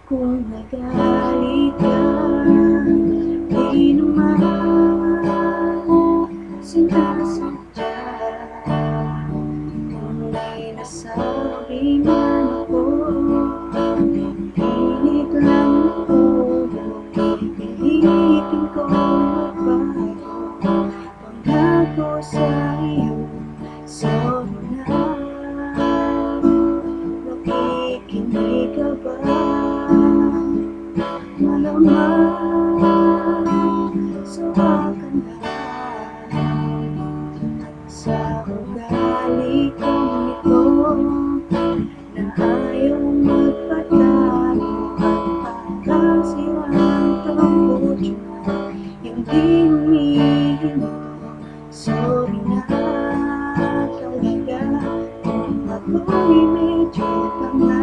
Kung nagalit ka, di naman sinasadya. Kung may nasabi man ako, pilit lang ako. Pipilitin ko magbago. Pangako sa iyo, sorry na. Nakikinig ka ba? Malamang sawa ka na sa ugali kong ito, na ayaw magpatalo at parang sirang tambutso yung di humihinto. Sorry na talaga kung ako'y medyo tanga.